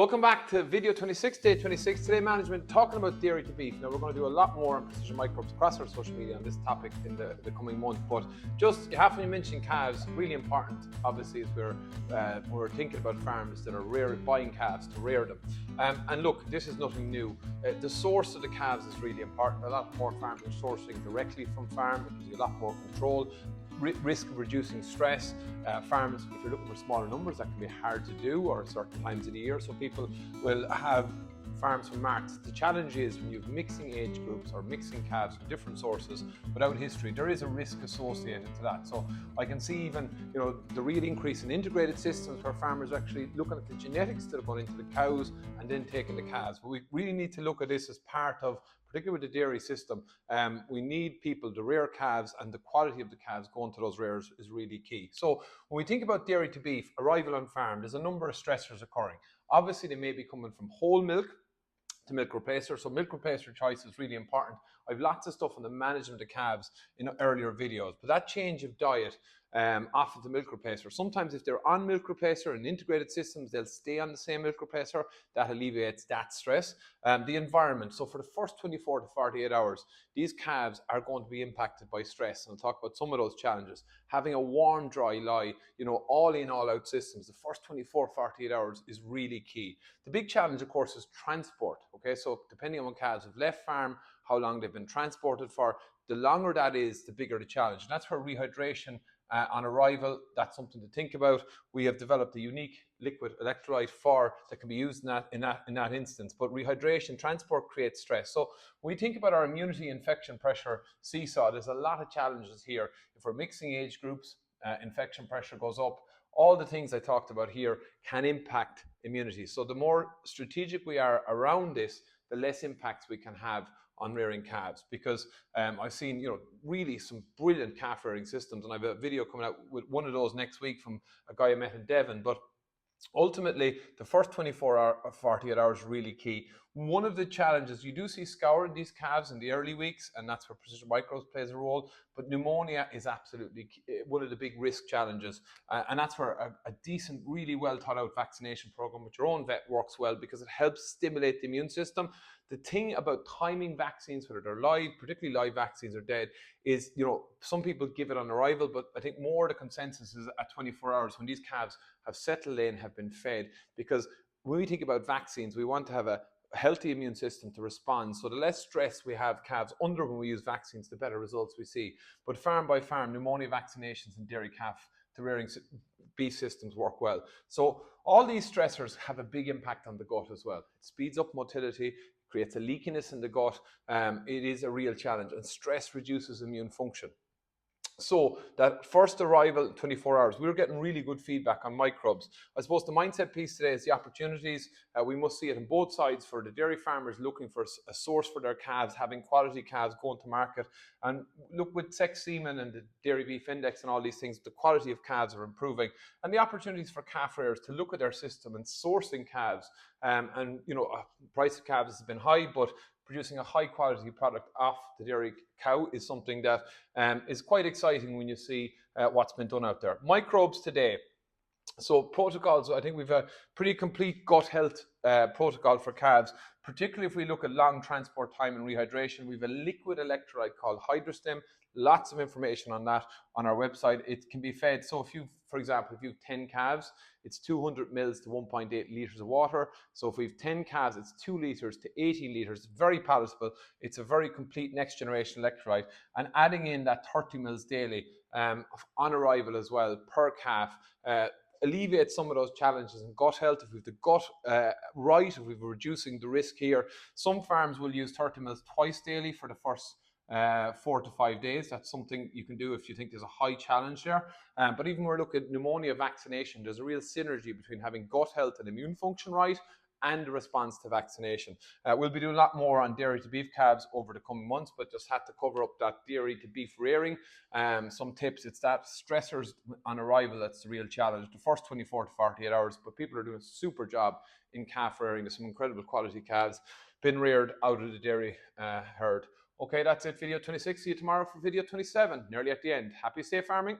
Welcome back to video 26, day 26. Today, management talking about dairy to beef. Now, we're going to do a lot more on precision microbes across our social media on this topic in the coming month. But just you have to mention calves, really important, obviously, as we're thinking about farms that are buying calves to rear them. And look, this is nothing new. The source of the calves is really important. A lot more farms are sourcing directly from farm. It gives you a lot more control. Risk of reducing stress. Farms, if you're looking for smaller numbers, that can be hard to do, or certain times of the year. So people will have farms from mart. The challenge is when you're mixing age groups or mixing calves from different sources without history, there is a risk associated to that. So I can see even the real increase in integrated systems where farmers are actually looking at the genetics that are going into the cows and then taking the calves. But we really need to look at this as part of, particularly with the dairy system, we need people to rear calves, and the quality of the calves going to those rears is really key. So when we think about dairy to beef, arrival on farm, there's a number of stressors occurring. Obviously, they may be coming from whole milk to milk replacer. So milk replacer choice is really important. I've lots of stuff on the management of calves in earlier videos, but that change of diet off of the milk replacer. Sometimes if they're on milk replacer and integrated systems, they'll stay on the same milk replacer. That alleviates that stress. The environment. So for the first 24 to 48 hours, these calves are going to be impacted by stress. And I'll talk about some of those challenges. Having a warm, dry lie, all in, all out systems, the first 24, 48 hours is really key. The big challenge, of course, is transport. Okay, so depending on when calves have left farm, how long they've been transported for, the longer that is, the bigger the challenge. And that's where rehydration on arrival, that's something to think about. We have developed a unique liquid electrolyte that can be used in that instance. But rehydration, transport creates stress. So when we think about our immunity, infection pressure seesaw, there's a lot of challenges here. If we're mixing age groups, infection pressure goes up. All the things I talked about here can impact immunity. So the more strategic we are around this, the less impacts we can have on rearing calves, because I've seen really some brilliant calf rearing systems, and I have a video coming out with one of those next week from a guy I met in Devon. But ultimately, the first 24 or 48 hours is really key. One of the challenges, you do see scouring these calves in the early weeks, and that's where precision microbes plays a role. But pneumonia is absolutely one of the big risk challenges. And that's where a decent, really well thought out vaccination program with your own vet works well, because it helps stimulate the immune system. The thing about timing vaccines, whether they're live, particularly live vaccines or dead, is, some people give it on arrival, but I think more the consensus is at 24 hours when these calves have settled in, have been fed. Because when we think about vaccines, we want to have a healthy immune system to respond. So the less stress we have calves under when we use vaccines, the better results we see. But farm by farm, pneumonia vaccinations and dairy calf to rearing beef systems work well. So all these stressors have a big impact on the gut as well. It speeds up motility, creates a leakiness in the gut. It is a real challenge, and stress reduces immune function. So that first arrival, 24 hours, we were getting really good feedback on microbes. I suppose the mindset piece today is the opportunities. We must see it on both sides, for the dairy farmers looking for a source for their calves, having quality calves going to market. And look, with sex semen and the dairy beef index and all these things, the quality of calves are improving. And the opportunities for calf rearers to look at their system and sourcing calves. Price of calves has been high, but producing a high quality product off the dairy cow is something that is quite exciting when you see what's been done out there. Microbes today. So protocols, I think we've a pretty complete gut health protocol for calves, particularly if we look at long transport time and rehydration. We have a liquid electrolyte called HydroStim. Lots of information on that on our website. It can be fed. So for example, if you have 10 calves, it's 200 mils to 1.8 litres of water. So if we have 10 calves, it's 2 litres to 18 litres. Very palatable. It's a very complete next generation electrolyte. And adding in that 30 mils daily on arrival as well per calf, alleviate some of those challenges in gut health. If we've the gut right, if we're reducing the risk here, some farms will use 30 mils twice daily for the first 4 to 5 days. That's something you can do if you think there's a high challenge there. But even when we're looking at pneumonia vaccination, there's a real synergy between having gut health and immune function right and the response to vaccination. We'll be doing a lot more on dairy to beef calves over the coming months, but just had to cover up that dairy to beef rearing. Some tips, it's that stressors on arrival that's the real challenge, the first 24 to 48 hours, but people are doing a super job in calf rearing. There's some incredible quality calves been reared out of the dairy herd. Okay, that's it, video 26. See you tomorrow for video 27, nearly at the end. Happy safe farming.